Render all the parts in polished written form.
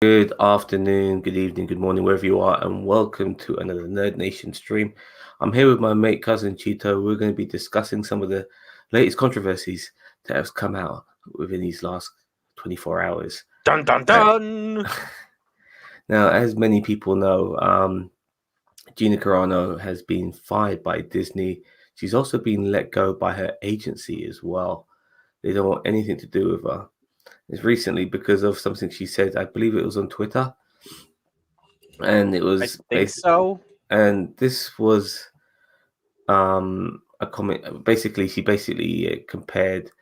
Good afternoon, good evening, good morning, wherever you are, and welcome to another Nerd Nation stream. I'm here with my mate, cousin Cheeto. We're going to be discussing some of the latest controversies that have come out within these last 24 hours. Dun dun dun! Now, as many people know, Gina Carano has been fired by Disney. She's also been let go by her agency as well. They don't want anything to do with her. It's recently because of something she said. I believe it was on Twitter, and it was I think so. and this was a comment. Basically, she compared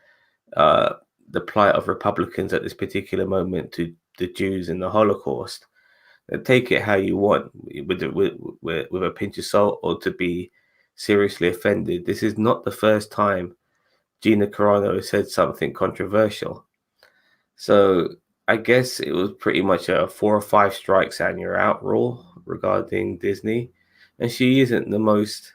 the plight of Republicans at this particular moment to the Jews in the Holocaust. Take it how you want, with a pinch of salt, or to be seriously offended. This is not the first time Gina Carano has said something controversial. So I guess it was pretty much a 4 or 5 strikes and you're out rule regarding Disney. And she isn't the most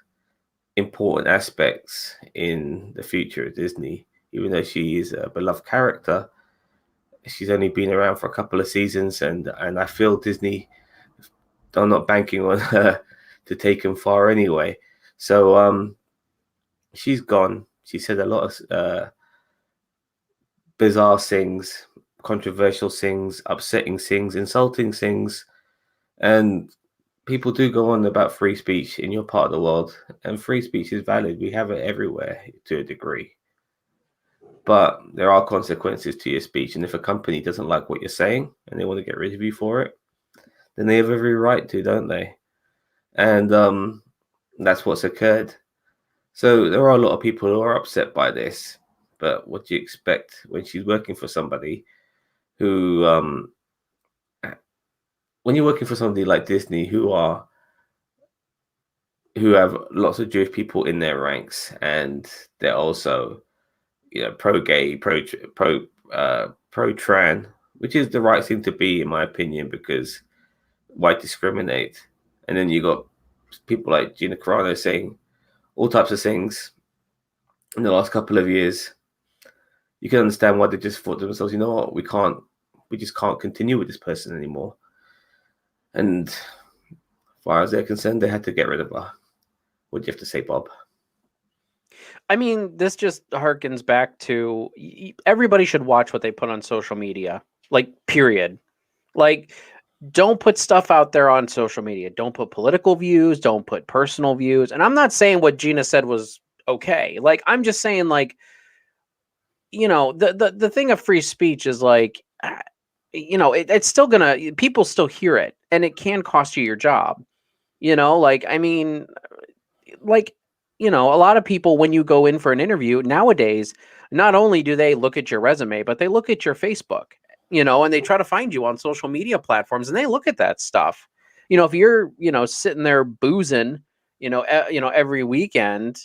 important aspects in the future of Disney, even though she is a beloved character. She's only been around for a couple of seasons, and I feel Disney are not banking on her to take them far anyway. So she's gone. She said a lot of bizarre things, controversial things, upsetting things, insulting things, and people do go on about free speech in your part of the world, and free speech is valid. We have it everywhere to a degree. But there are consequences to your speech, and if a company doesn't like what you're saying and they want to get rid of you for it, then they have every right to, don't they? And that's what's occurred. So there are a lot of people who are upset by this, but what do you expect when she's working for somebody who, when you're working for somebody like Disney, who have lots of Jewish people in their ranks, and they're also, pro-gay, pro-tran, which is the right thing to be, in my opinion, because why discriminate? And then you got people like Gina Carano saying all types of things in the last couple of years. You can understand why they just thought to themselves, you know what, we just can't continue with this person anymore. And as far as they're concerned, they had to get rid of her. What do you have to say, Bob? I mean, this just harkens back to everybody should watch what they put on social media. Like, period. Like, don't put stuff out there on social media. Don't put political views. Don't put personal views. And I'm not saying what Gina said was okay. Like, I'm just saying, like, the thing of free speech is like, it's still gonna, people still hear it, and it can cost you your job. Like, I mean, like, a lot of people, when you go in for an interview nowadays, not only do they look at your resume, but they look at your Facebook, and they try to find you on social media platforms, and they look at that stuff. If you're, sitting there boozing, every weekend,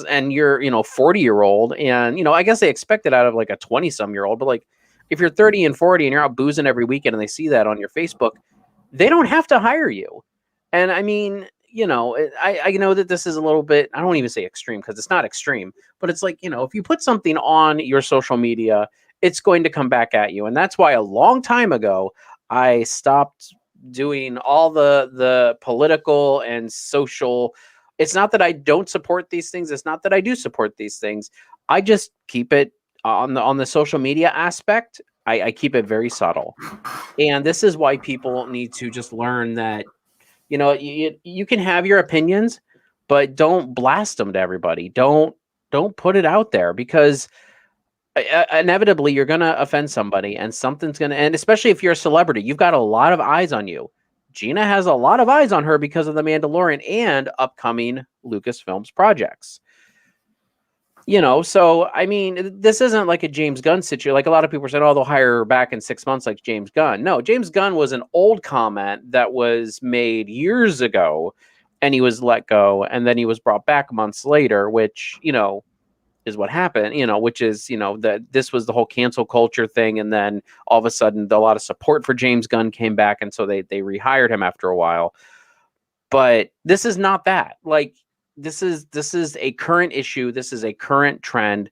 and you're, 40-year-old, and, I guess they expect it out of like a 20-some-year-old, but like, if you're 30 and 40 and you're out boozing every weekend and they see that on your Facebook, they don't have to hire you. And I mean, I know that this is a little bit, I don't even say extreme because it's not extreme, but it's like, if you put something on your social media, it's going to come back at you. And that's why a long time ago, I stopped doing all the political and social. It's not that I don't support these things. It's not that I do support these things. I just keep it on the social media aspect. I keep it very subtle. And this is why people need to just learn that, you can have your opinions, but don't blast them to everybody. Don't put it out there, because inevitably you're going to offend somebody, and something's going to, and especially if you're a celebrity, you've got a lot of eyes on you. Gina has a lot of eyes on her because of The Mandalorian and upcoming Lucasfilms projects. So I mean, this isn't like a James Gunn situation. Like, a lot of people are saying, "Oh, they'll hire her back in 6 months," like James Gunn. No, James Gunn was an old comment that was made years ago, and he was let go, and then he was brought back months later, which is what happened. Which is that this was the whole cancel culture thing, and then all of a sudden, a lot of support for James Gunn came back, and so they rehired him after a while. But this is not that. Like, this is a current issue. This is a current trend.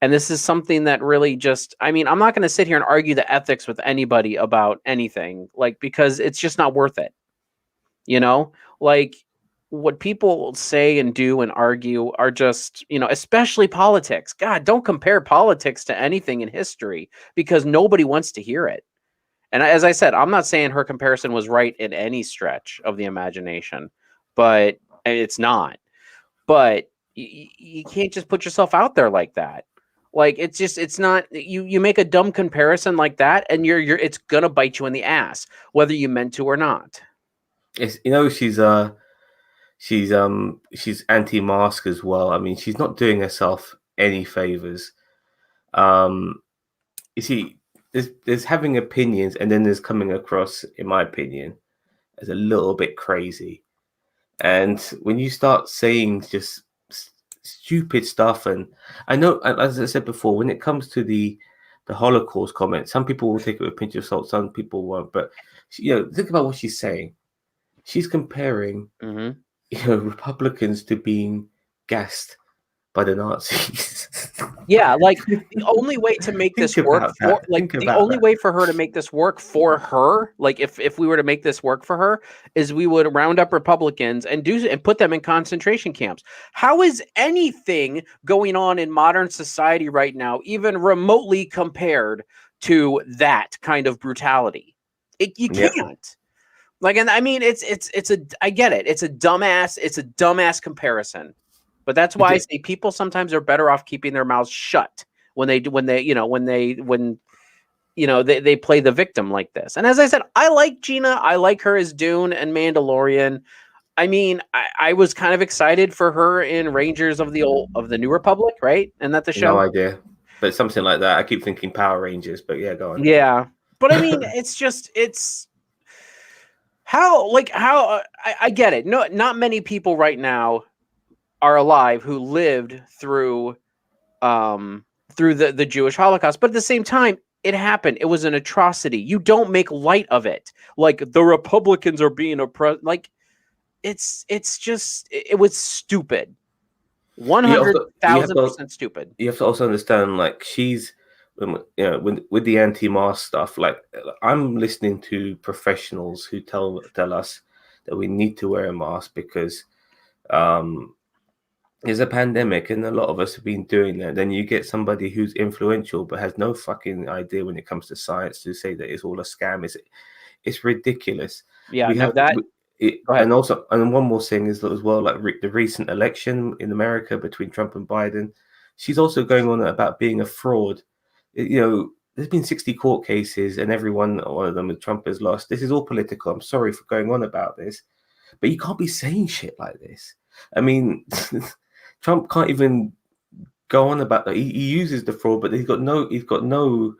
And this is something that really just, I mean, I'm not going to sit here and argue the ethics with anybody about anything, like, because it's just not worth it. You know, like what people say and do and argue are just, especially politics. God, don't compare politics to anything in history because nobody wants to hear it. And as I said, I'm not saying her comparison was right in any stretch of the imagination, but it's not. But you can't just put yourself out there like that. Like it's not you make a dumb comparison like that and you're it's gonna bite you in the ass, whether you meant to or not. It's, she's anti-mask as well. I mean, she's not doing herself any favors. Um, you see, there's having opinions, and then there's coming across, in my opinion, as a little bit crazy. And when you start saying just stupid stuff, and I know, as I said before, when it comes to the Holocaust comment, some people will take it with a pinch of salt, some people won't. But think about what she's saying. She's comparing, Mm-hmm. Republicans to being gassed by the Nazis. Yeah, like the only way to make Think this work about for that. Think the about only that. way for her to make this work for her, like if we were to make this work for her, is we would round up Republicans and put them in concentration camps. How is anything going on in modern society right now even remotely compared to that kind of brutality? You Yep. can't. Like, and I mean, it's a I get it. It's a dumbass comparison. But that's why I say people sometimes are better off keeping their mouths shut when they play the victim like this. And as I said, I like Gina. I like her as Dune and Mandalorian. I mean, I was kind of excited for her in Rangers of the New Republic, right? And that the No show. idea. But something like that. I keep thinking Power Rangers, but yeah, go on. Yeah, but I mean, it's how I get it. No, not many people right now are alive who lived through the Jewish Holocaust. But at the same time, it happened. It was an atrocity. You don't make light of it. Like the Republicans are being oppressed. Like it's just it was stupid. One You hundred also you have thousand to percent stupid. you have to also understand, like, she's with the anti-mask stuff. Like, I'm listening to professionals who tell us that we need to wear a mask because um there's a pandemic and a lot of us have been doing that. Then you get somebody who's influential but has no fucking idea when it comes to science to say that it's all a scam. It's ridiculous. Yeah, We no, have that go ahead. and also, and one more thing is that as well, like the recent election in America between Trump and Biden, she's also going on about being a fraud. There's been 60 court cases, and every one of them with Trump has lost. This is all political. I'm sorry for going on about this, but you can't be saying shit like this. I mean, Trump can't even go on about that. He uses the fraud, but he's got no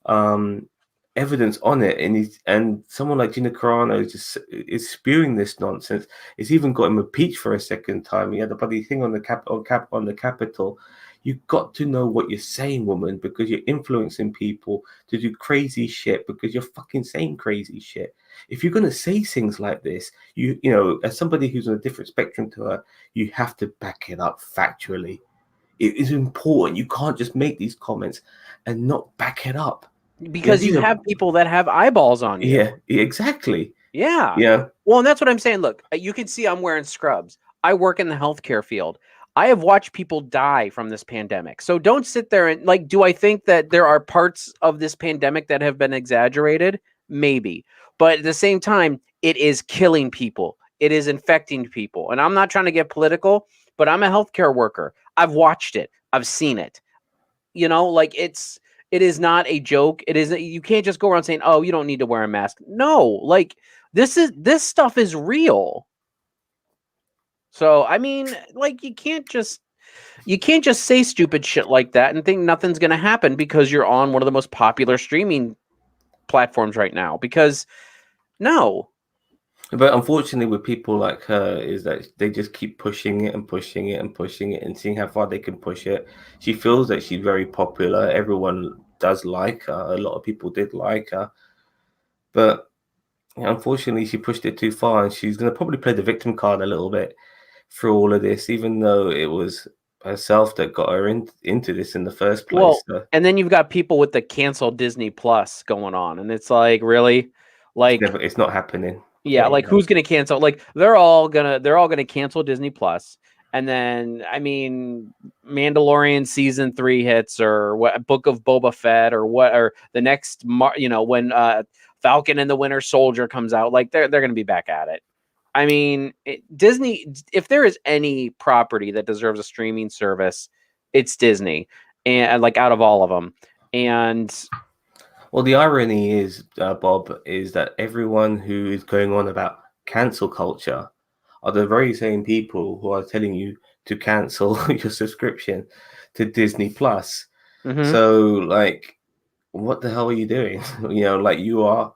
um, evidence on it, and someone like Gina Carano just is spewing this nonsense. It's even got him impeached for a second time. He had the bloody thing on the Capitol. You've got to know what you're saying, woman, because you're influencing people to do crazy shit because you're fucking saying crazy shit. If you're gonna say things like this, as somebody who's on a different spectrum to her, you have to back it up factually. It is important. You can't just make these comments and not back it up. Because you These are have people that have eyeballs on you. yeah, exactly. Yeah. Yeah. Well, and that's what I'm saying. Look, you can see I'm wearing scrubs. I work in the healthcare field. I have watched people die from this pandemic. So don't sit there and like, do I think that there are parts of this pandemic that have been exaggerated? Maybe. But at the same time, it is killing people. It is infecting people. And I'm not trying to get political, but I'm a healthcare worker. I've watched it. I've seen it. Like it is not a joke. It isn't, you can't just go around saying, "Oh, you don't need to wear a mask." No, like this stuff is real. So, I mean, like you can't just say stupid shit like that and think nothing's going to happen because you're on one of the most popular streaming platforms right now because no. But unfortunately, with people like her, is that they just keep pushing it and pushing it and pushing it and seeing how far they can push it. She feels that she's very popular. Everyone does like her. A lot of people did like her. But unfortunately, she pushed it too far, and she's going to probably play the victim card a little bit through all of this, even though it was herself that got her into this in the first place. Well, So and then you've got people with the cancel Disney Plus going on, and it's like, really? Like, it's not happening. yeah, There you like go. who's gonna cancel? Like they're all gonna cancel Disney Plus, and then I mean, Mandalorian season 3 hits, or what Book of Boba Fett, or what, or the next, when Falcon and the Winter Soldier comes out, like they're gonna be back at it. I mean, Disney. If there is any property that deserves a streaming service, it's Disney, and like out of all of them, and Well, the irony is, Bob, is that everyone who is going on about cancel culture are the very same people who are telling you to cancel your subscription to Disney Plus. mhm. So, like, what the hell are you doing? Like you are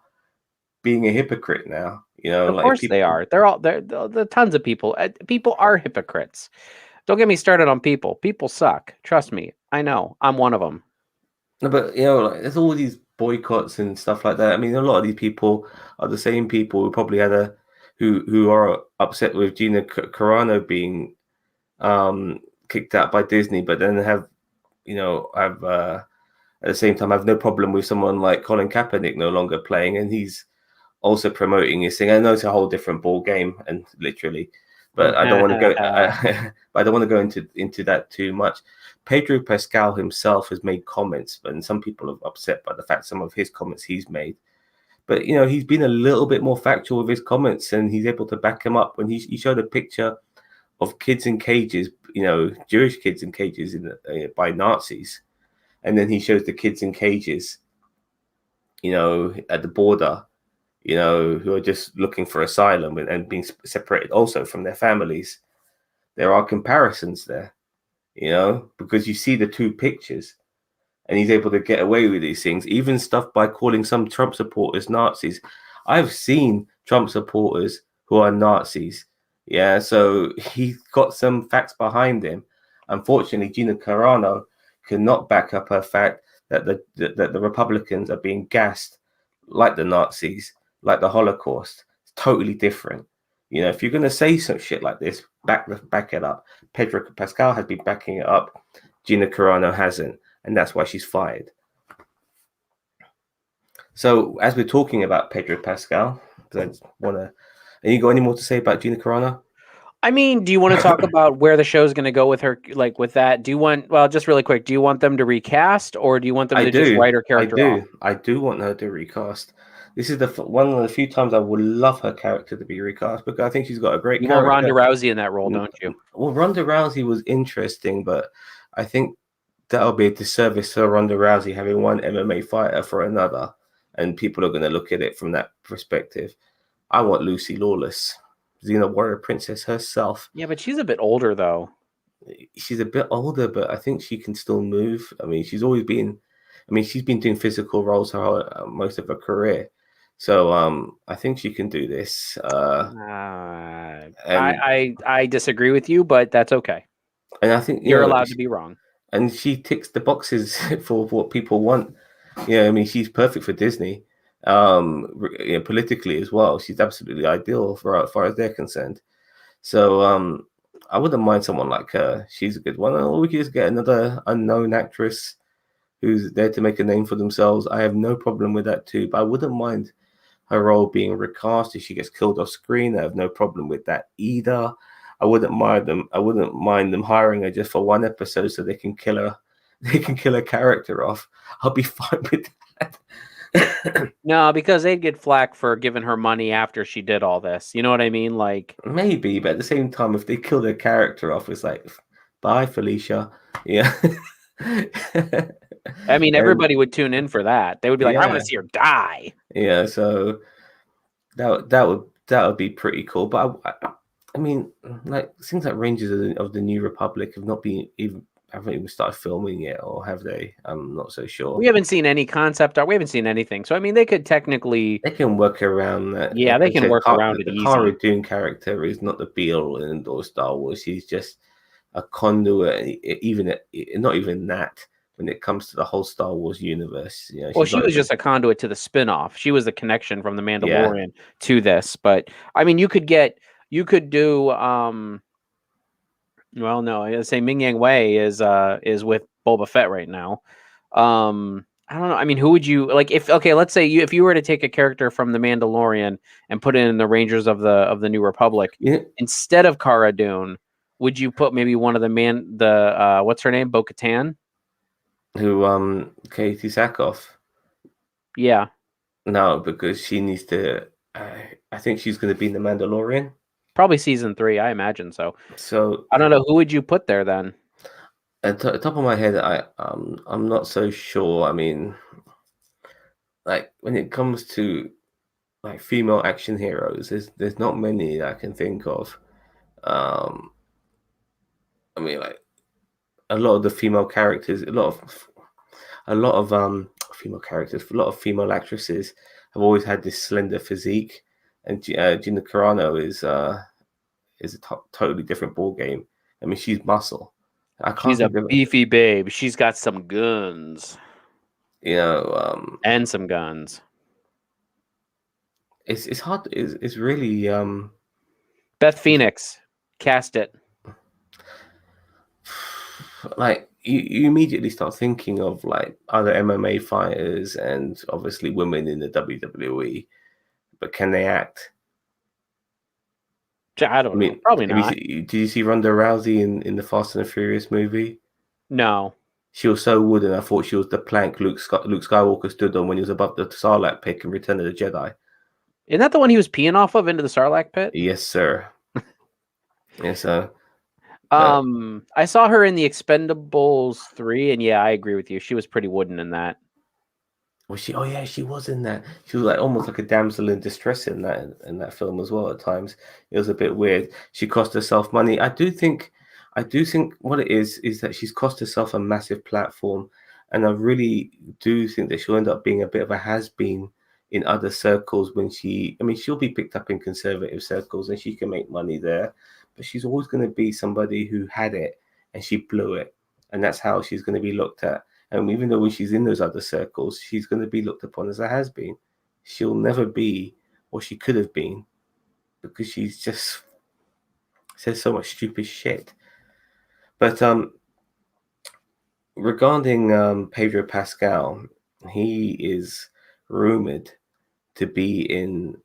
being a hypocrite now. Of Like course they people. are. They're all there. Tons of people. People are hypocrites. Don't get me started on people. People suck. Trust me. I know. I'm one of them. No, but like there's all these boycotts and stuff like that. I mean, a lot of these people are the same people who probably who are upset with Gina Carano being kicked out by Disney, but then have at the same time have no problem with someone like Colin Kaepernick no longer playing, and he's also promoting his thing. I know it's a whole different ball game, and literally, but I don't want to go. But I don't want to go into that too much. Pedro Pascal himself has made comments, and some people are upset by the fact some of his comments he's made. But he's been a little bit more factual with his comments, and he's able to back him up. When he showed a picture of kids in cages, Jewish kids in cages by Nazis, and then he shows the kids in cages, at the border, who are just looking for asylum and being separated also from their families. There are comparisons there, because you see the two pictures, and he's able to get away with these things, even stuff by calling some Trump supporters Nazis. I've seen Trump supporters who are Nazis. Yeah, so he's got some facts behind him. Unfortunately, Gina Carano cannot back up her fact that the Republicans are being gassed like the Nazis, like the Holocaust. It's totally different. If you're going to say some shit like this, back it up. Pedro Pascal has been backing it up. Gina Carano hasn't, and that's why she's fired. So, as we're talking about Pedro Pascal, because I want to, and you got any more to say about Gina Carano? I mean, do you want to talk about where the show's going to go with her? Like with that, just really quick, do you want them to recast, or do you want them to just write her character off? I do want her to recast. This is one of the few times I would love her character to be recast, because I think she's got a great You want Ronda character. Rousey in that role, don't you? Well, Ronda Rousey was interesting, but I think that'll be a disservice to Ronda Rousey having one MMA fighter for another, and people are going to look at it from that perspective. I want Lucy Lawless, Xena Warrior Princess herself. Yeah, but she's a bit older though. She's a bit older, but I think she can still move. I mean, she's been doing physical roles most of her career. So I think she can do this. I disagree with you, but that's okay. And I think you're allowed to be wrong. And she ticks the boxes for what people want. I mean, she's perfect for Disney. Politically as well, she's absolutely ideal as far as they're concerned. So I wouldn't mind someone like her. She's a good one. Or we could just get another unknown actress who's there to make a name for themselves. I have no problem with that too. But I wouldn't mind her role being recast if she gets killed off screen. I have no problem with that either. I wouldn't mind them hiring her just for one episode so they can kill her. They can kill her character off. I'll be fine with that. No, because they'd get flack for giving her money after she did all this. You know what I mean? Like, maybe, but at the same time, if they kill their character off, it's like, bye, Felicia. Yeah. I mean, everybody would tune in for that. They would be like, I want to see her die. Yeah, so that would be pretty cool. But I mean, like things like Rangers of the New Republic haven't even started filming yet, or have they? I'm not so sure. We haven't seen any concept art. We haven't seen anything. So I mean, they can work around that. Yeah, they can work around it easy. The Cara Dune character is not the be all and end all Star Wars. He's just a conduit. Not even that. When it comes to the whole Star Wars universe, well, she was just a conduit to the spinoff. She was the connection from the Mandalorian to this. But I mean, you could do Well, no, I say Ming Yang Wei is with Boba Fett right now. I don't know. I mean, who would you like if okay, let's say if you were to take a character from The Mandalorian and put it in the Rangers of the New Republic Yeah, instead of Cara Dune, would you put maybe one of the what's her name? Bo-Katan? who Katie Sackhoff? Yeah, No, because she needs to. I think she's going to be in the Mandalorian. probably season 3, I imagine so. So I don't know who would you put there then? at the top of my head, I'm not so sure. I mean, like when it comes to like female action heroes, there's not many that I can think of. Um, I mean, like a lot of the female characters, a lot of female characters, a lot of female actresses have always had this slender physique, and Gina Carano is a totally different ball game. I mean, she's muscle. I She's can't a think of beefy babe. She's got some guns you know and some guns. it's hard. It's really Beth Phoenix, cast it. like you immediately start thinking of like other MMA fighters and obviously women in the WWE, but can they act? I I don't know. mean, Probably not. did you see Ronda Rousey in the Fast and the Furious movie? No. She was so wooden. I thought she was the plank Luke Skywalker stood on when he was above the Sarlacc pit in Return of the Jedi. Isn't that the one he was peeing off of into the Sarlacc pit? Yes, sir. Yes, sir. I saw her in the Expendables 3, and yeah, I agree with you. She was pretty wooden in that. Was she? Oh yeah, she was in that. She was like almost like a damsel in distress in that film as well. At times, it was a bit weird. She cost herself money. I do think what it is that she's cost herself a massive platform, and I really do think that she'll end up being a bit of a has been in other circles when she. I mean, she'll be picked up in conservative circles and she can make money there, but she's always going to be somebody who had it and she blew it, and that's how she's going to be looked at. And even though when she's in those other circles, she's going to be looked upon as a has been. She'll never be what she could have been because she's just says so much stupid shit. But regarding Pedro Pascal, he is rumored to be in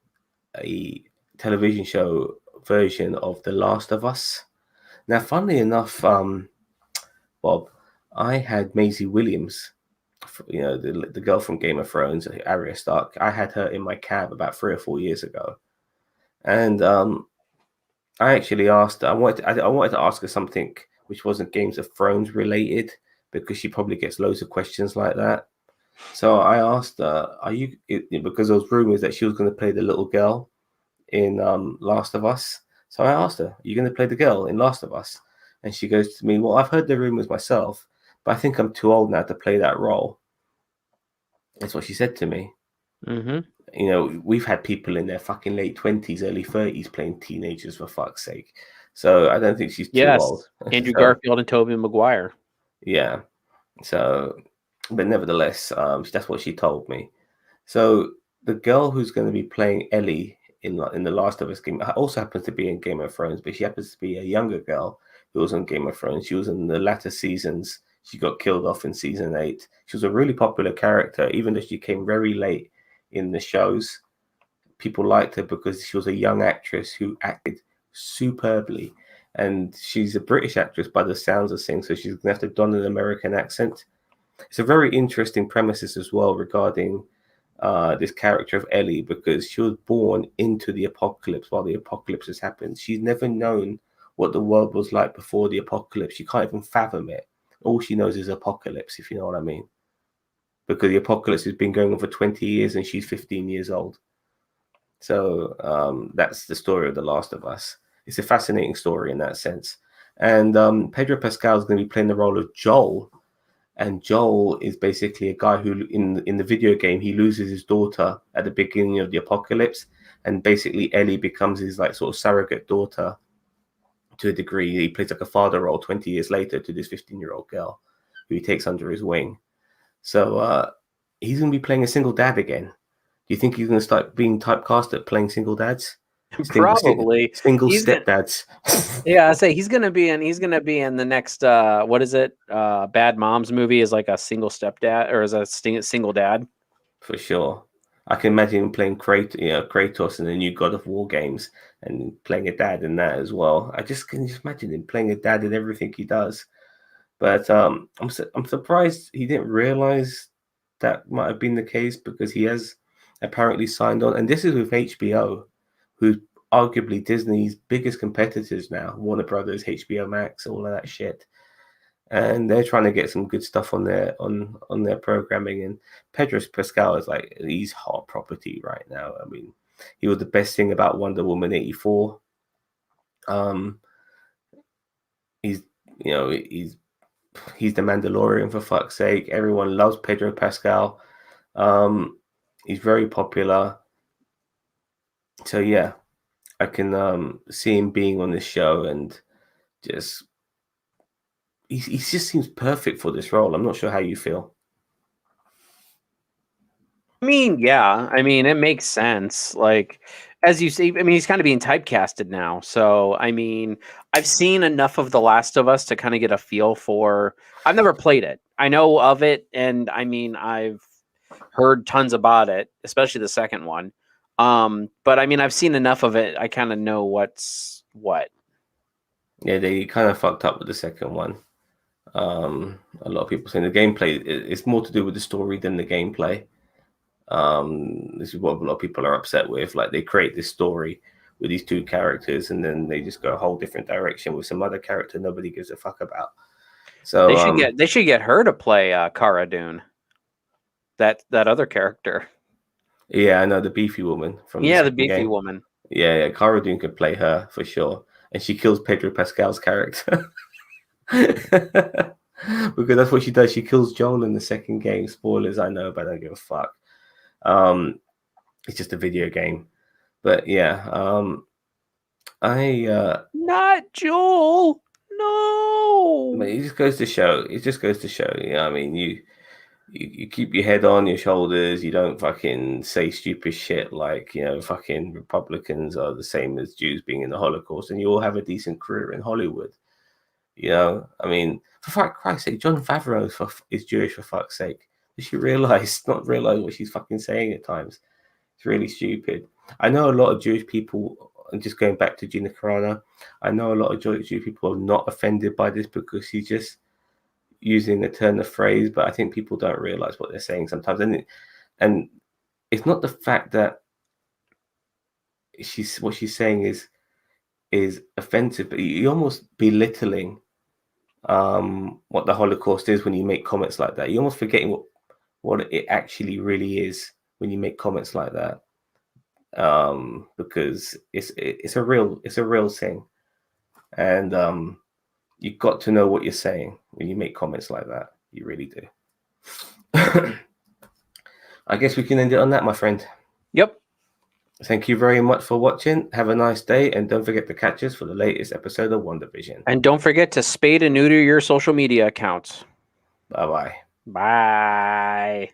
a television show version of The Last of Us. Now, funnily enough, Bob, I had Maisie Williams, you know, the girl from Game of Thrones, Arya Stark. I had her in my cab about 3 or 4 years ago, and I actually asked. I wanted to ask her something which wasn't Games of Thrones related because she probably gets loads of questions like that. So I asked her, "Are you?" Because there was rumors that she was going to play the little girl in Last of Us. So I asked her, "Are you going to play the girl in Last of Us?" And she goes to me, "Well, I've heard the rumors myself, but I think I'm too old now to play that role." That's what she said to me. Mm-hmm. You know, we've had people in their fucking late 20s, early 30s playing teenagers for fuck's sake. So I don't think she's too old. Yes, Andrew So Garfield and Tobey Maguire. yeah. So, but nevertheless, that's what she told me. So the girl who's going to be playing Ellie in the Last of Us game also happens to be in Game of Thrones, but she happens to be a younger girl who was on Game of Thrones. She was in the latter seasons. She got killed off in season 8. She was a really popular character, even though she came very late in the shows. People liked her because she was a young actress who acted superbly. And she's a British actress by the sounds of things, so she's going to have to don an American accent. It's a very interesting premises as well regarding this character of Ellie because she was born into the apocalypse while the apocalypse has happened. She's never known what the world was like before the apocalypse. She can't even fathom it. All she knows is apocalypse, if you know what I mean. Because the apocalypse has been going on for 20 years and she's 15 years old. So that's the story of The Last of Us. It's a fascinating story in that sense. And Pedro Pascal is going to be playing the role of Joel. And Joel is basically a guy who, in the video game, he loses his daughter at the beginning of the apocalypse, and basically Ellie becomes his like sort of surrogate daughter to a degree. He plays like a father role 20 years later to this 15-year-old girl who he takes under his wing. So he's going to be playing a single dad again. Do you think he's going to start being typecast at playing single dads? Probably. Single He's gonna stepdads. Yeah, I say he's gonna be in the next what is it? Bad Moms movie is like a single stepdad or is a single dad. For sure. I can imagine him playing Kratos in the new God of War games and playing a dad in that as well. I just can just imagine him playing a dad in everything he does. But I'm surprised he didn't realize that might have been the case because he has apparently signed on, and this is with HBO, who arguably Disney's biggest competitors now, Warner Brothers, HBO Max, all of that shit. And they're trying to get some good stuff on their programming. And Pedro Pascal is like he's hot property right now. I mean, he was the best thing about Wonder Woman 84. He's he's the Mandalorian for fuck's sake. Everyone loves Pedro Pascal. He's very popular. So yeah, I can see him being on this show and just he just seems perfect for this role. I'm not sure how you feel. I mean, yeah. I mean, it makes sense. Like, as you see, I mean, he's kind of being typecasted now. So, I mean, I've seen enough of The Last of Us to kind of get a feel for. I've never played it. I know of it, and I mean, I've heard tons about it, especially the second one. But I mean, I've seen enough of it. I kind of know what's what. Yeah, they kind of fucked up with the second one. A lot of people saying the gameplay it's more to do with the story than the gameplay. This is what a lot of people are upset with. Like they create this story with these two characters, and then they just go a whole different direction with some other character nobody gives a fuck about. So They should get her to play Cara Dune. That other character. Yeah, I know the beefy woman from Yeah, the second beefy game. woman. Yeah, Cara Dune could play her for sure, and she kills Pedro Pascal's character because that's what she does. She kills Joel in the second game. Spoilers, I know, but I don't give a fuck. It's just a video game, but yeah, Not Joel. No. but it just goes to show. It just goes to show. I mean, you keep your head on your shoulders. You don't fucking say stupid shit like fucking Republicans are the same as Jews being in the Holocaust, and you all have a decent career in Hollywood. I mean, for Christ's sake, John Favreau is Jewish for fuck's sake. Does she not realize what she's fucking saying at times? It's really stupid. I know a lot of Jewish people, and just going back to Gina Carano, I know a lot of Jewish people are not offended by this because she's just using a turn of phrase, but I think people don't realize what they're saying sometimes. And it's not the fact that what she's saying is offensive, but you're almost belittling what the Holocaust is when you make comments like that. You're almost forgetting what it actually really is when you make comments like that. Because it's a real thing, and you've got to know what you're saying when you make comments like that. You really do. I guess we can end it on that, my friend. Yep. Thank you very much for watching. Have a nice day, and don't forget to catch us for the latest episode of WandaVision. And don't forget to spade and neuter your social media accounts. Bye-bye. Bye.